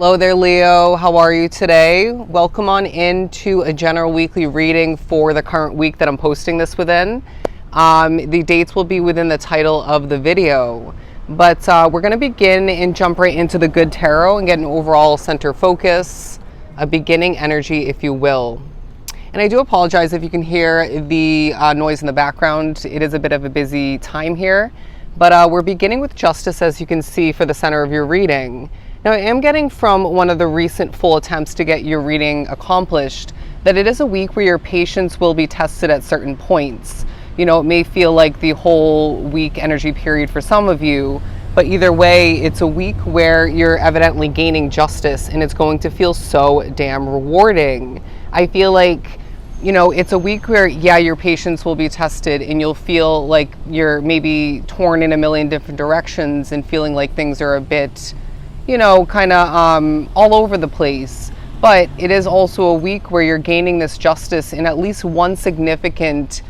Hello there, Leo. How are you today? Welcome on into a general weekly reading for the current week that I'm posting this within. The dates will be within the title of the video. But we're going to begin and jump right into the Good Tarot and get an overall center focus, a beginning energy, if you will. And I do apologize if you can hear the noise in the background. It is a bit of a busy time here. But we're beginning with Justice, as you can see, for the center of your reading. Now, I am getting from one of the recent full attempts to get your reading accomplished that it is a week where your patience will be tested at certain points. You know, it may feel like the whole week energy period for some of you, but either way, it's a week where you're evidently gaining justice and it's going to feel so damn rewarding. I feel like, you know, it's a week where, yeah, your patience will be tested and you'll feel like you're maybe torn in a million different directions and feeling like things are a bit, you know, kind of all over the place. But it is also a week where you're gaining this justice in at least one significant,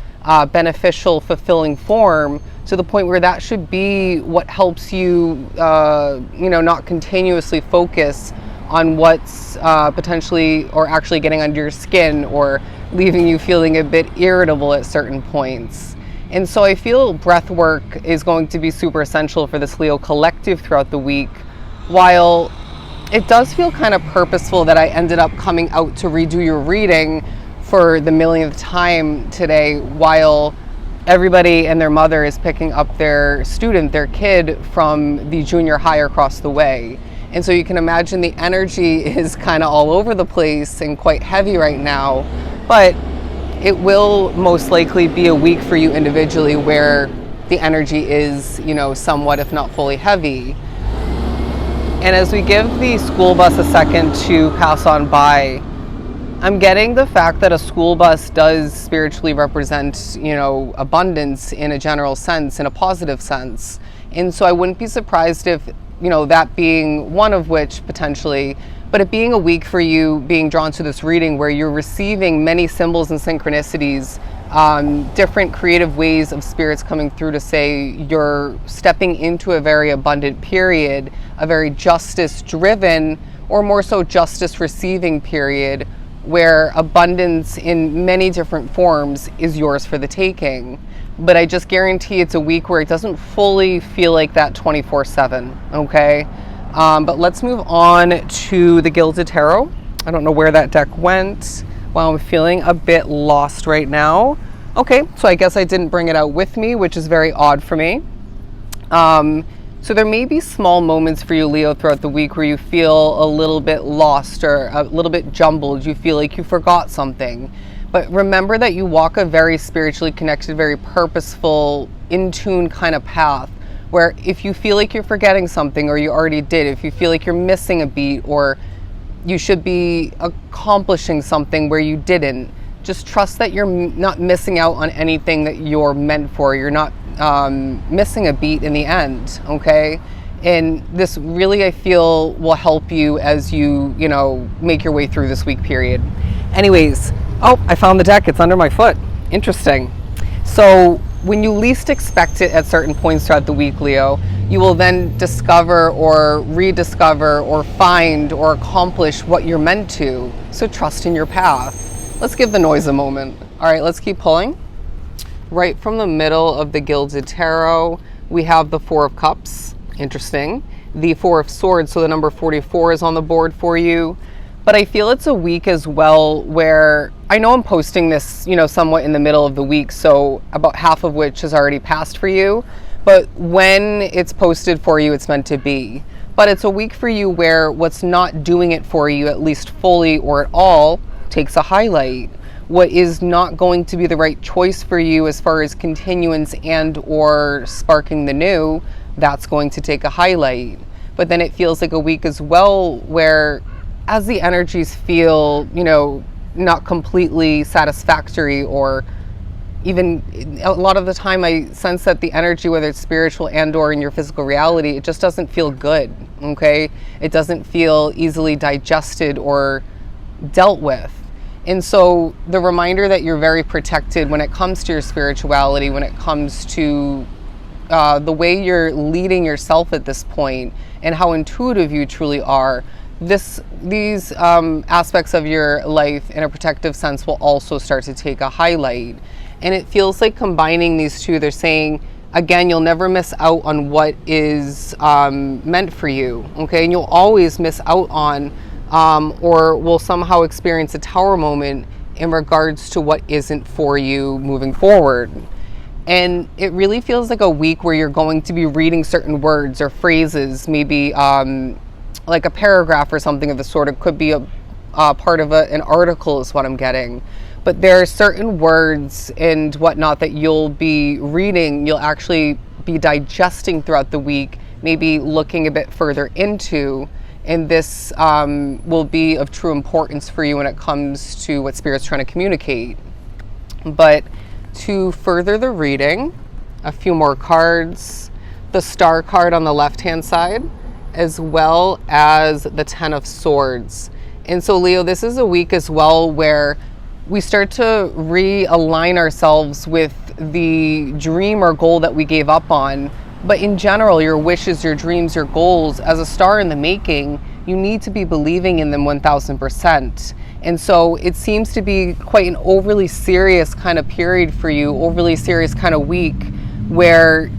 beneficial, fulfilling form, to the point where that should be what helps you, you know, not continuously focus on what's potentially or actually getting under your skin or leaving you feeling a bit irritable at certain points. And so I feel breath work is going to be super essential for this Leo collective throughout the week. While it does feel kind of purposeful that I ended up coming out to redo your reading for the millionth time today, while everybody and their mother is picking up their student, their kid, from the junior high across the way. And so you can imagine the energy is kind of all over the place and quite heavy right now, but it will most likely be a week for you individually where the energy is, you know, somewhat, if not fully, heavy. And as we give the school bus a second to pass on by, I'm getting the fact that a school bus does spiritually represent, you know, abundance in a general sense, in a positive sense. And so I wouldn't be surprised if, you know, that being one of which potentially, but it being a week for you being drawn to this reading where you're receiving many symbols and synchronicities, different creative ways of spirits coming through to say you're stepping into a very abundant period, a very justice driven, or more so justice receiving period, where abundance in many different forms is yours for the taking. But I just guarantee it's a week where it doesn't fully feel like that 24/7, okay? But let's move on to the Gilded Tarot. I don't know where that deck went. Wow, I'm feeling a bit lost right now. Okay, so I guess I didn't bring it out with me, which is very odd for me. So there may be small moments for you, Leo, throughout the week where you feel a little bit lost or a little bit jumbled. You feel like you forgot something. But remember that you walk a very spiritually connected, very purposeful, in tune kind of path, where if you feel like you're forgetting something, or you already did, if you feel like you're missing a beat, or you should be accomplishing something where you didn't, just trust that you're not missing out on anything that you're meant for. You're not missing a beat in the end, okay? And this really, I feel, will help you as you, you know, make your way through this week period. Anyways, oh, I found the deck. It's under my foot. Interesting. So when you least expect it at certain points throughout the week, Leo, you will then discover or rediscover or find or accomplish what you're meant to. So trust in your path. Let's give the noise a moment. All right, let's keep pulling. Right from the middle of the Gilded Tarot, we have the Four of Cups. Interesting. The Four of Swords, so the number 44 is on the board for you. But I feel it's a week as well where, I know I'm posting this, you know, somewhat in the middle of the week, so about half of which has already passed for you. But when it's posted for you, it's meant to be. But it's a week for you where what's not doing it for you, at least fully or at all, takes a highlight. What is not going to be the right choice for you as far as continuance and or sparking the new, that's going to take a highlight. But then it feels like a week as well where, as the energies feel, you know, not completely satisfactory, or even a lot of the time I sense that the energy, whether it's spiritual and or in your physical reality, it just doesn't feel good, okay? It doesn't feel easily digested or dealt with. And so the reminder that you're very protected when it comes to your spirituality, when it comes to the way you're leading yourself at this point and how intuitive you truly are, these aspects of your life in a protective sense will also start to take a highlight. And it feels like combining these two, they're saying, again, you'll never miss out on what is meant for you, okay? And you'll always miss out on or will somehow experience a tower moment in regards to what isn't for you moving forward. And it really feels like a week where you're going to be reading certain words or phrases, maybe like a paragraph or something of the sort. It could be a part of an article is what I'm getting. But there are certain words and whatnot that you'll be reading, you'll actually be digesting throughout the week, maybe looking a bit further into. And this will be of true importance for you when it comes to what Spirit's trying to communicate. But to further the reading, a few more cards, the Star card on the left-hand side, as well as the Ten of Swords. And so, Leo, this is a week as well where we start to realign ourselves with the dream or goal that we gave up on. But in general, your wishes, your dreams, your goals, as a star in the making, you need to be believing in them 1000%. And so it seems to be quite an overly serious kind of period for you, overly serious kind of week where,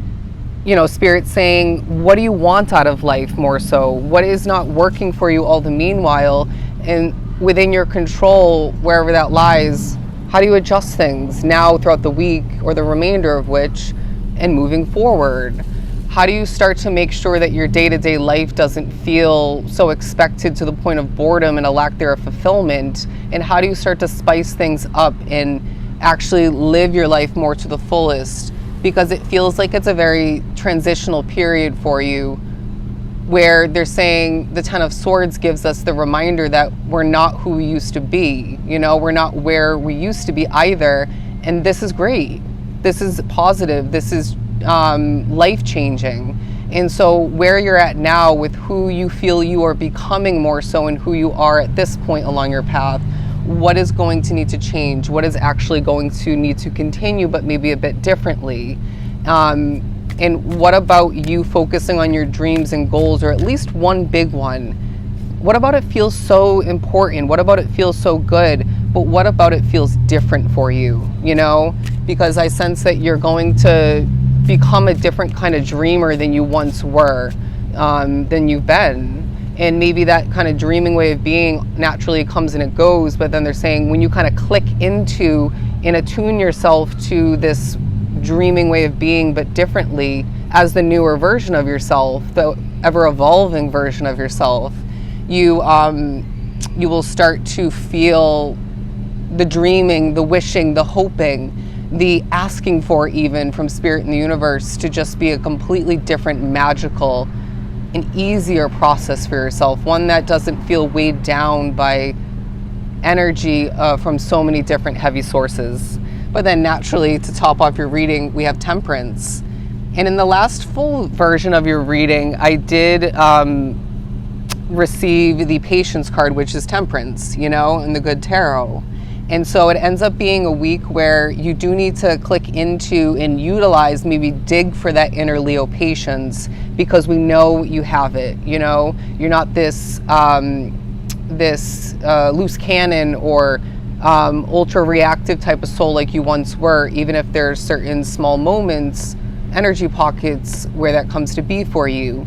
you know, Spirit's saying, what do you want out of life more so? What is not working for you all the meanwhile? And within your control, wherever that lies, how do you adjust things now throughout the week or the remainder of which and moving forward? How do you start to make sure that your day-to-day life doesn't feel so expected to the point of boredom and a lack there of fulfillment? And how do you start to spice things up and actually live your life more to the fullest? Because it feels like it's a very transitional period for you where they're saying the Ten of Swords gives us the reminder that we're not who we used to be. You know, we're not where we used to be either. And this is great. This is positive. This is life-changing. And so where you're at now with who you feel you are becoming more so and who you are at this point along your path, what is going to need to change? What is actually going to need to continue, but maybe a bit differently? And what about you focusing on your dreams and goals, or at least one big one? What about it feels so important? What about it feels so good? But what about it feels different for you? You know, because I sense that you're going to become a different kind of dreamer than you once were, than you've been. And maybe that kind of dreaming way of being naturally comes and it goes, but then they're saying when you kind of click into and attune yourself to this dreaming way of being, but differently as the newer version of yourself, the ever evolving version of yourself, you will start to feel the dreaming, the wishing, the hoping, the asking for even from Spirit and the universe to just be a completely different, magical, an easier process for yourself, one that doesn't feel weighed down by energy from so many different heavy sources. But then naturally, to top off your reading, we have Temperance. And in the last full version of your reading, I did receive the Patience card, which is Temperance, you know, in the Good Tarot. And so it ends up being a week where you do need to click into and utilize, maybe dig for that inner Leo patience, because we know you have it. You know, you're not this loose cannon or ultra reactive type of soul like you once were, even if there are certain small moments, energy pockets where that comes to be for you.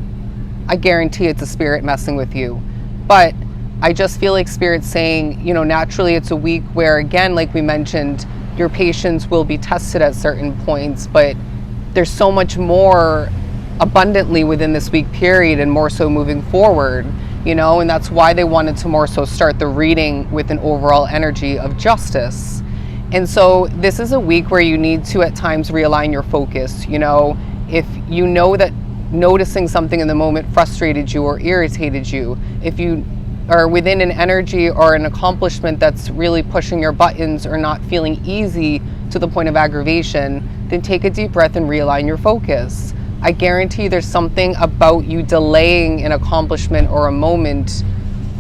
I guarantee it's a spirit messing with you. But I just feel like Spirit's saying, you know, naturally it's a week where, again, like we mentioned, your patience will be tested at certain points, but there's so much more abundantly within this week period and more so moving forward, you know, and that's why they wanted to more so start the reading with an overall energy of justice. And so this is a week where you need to at times realign your focus. You know, if you know that noticing something in the moment frustrated you or irritated you, if you are within an energy or an accomplishment that's really pushing your buttons or not feeling easy to the point of aggravation, then take a deep breath and realign your focus. I guarantee there's something about you delaying an accomplishment or a moment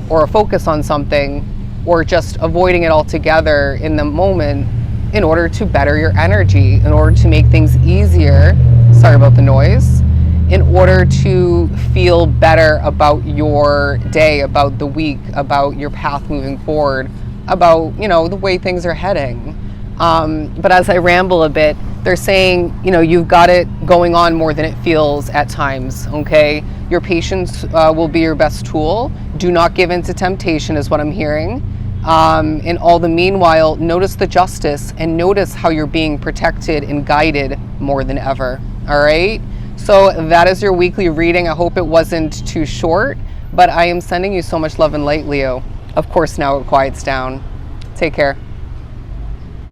or a focus on something, or just avoiding it altogether in the moment in order to better your energy, in order to make things easier. Sorry about the noise. in order to feel better about your day, about the week, about your path moving forward, about, the way things are heading. But as I ramble a bit, they're saying, you've got it going on more than it feels at times, okay? Your patience will be your best tool. Do not give in to temptation is what I'm hearing. In all the meanwhile, notice the justice and notice how you're being protected and guided more than ever, all right? So that is your weekly reading. I hope it wasn't too short, but I am sending you so much love and light, Leo. Of course, now it quiets down. Take care.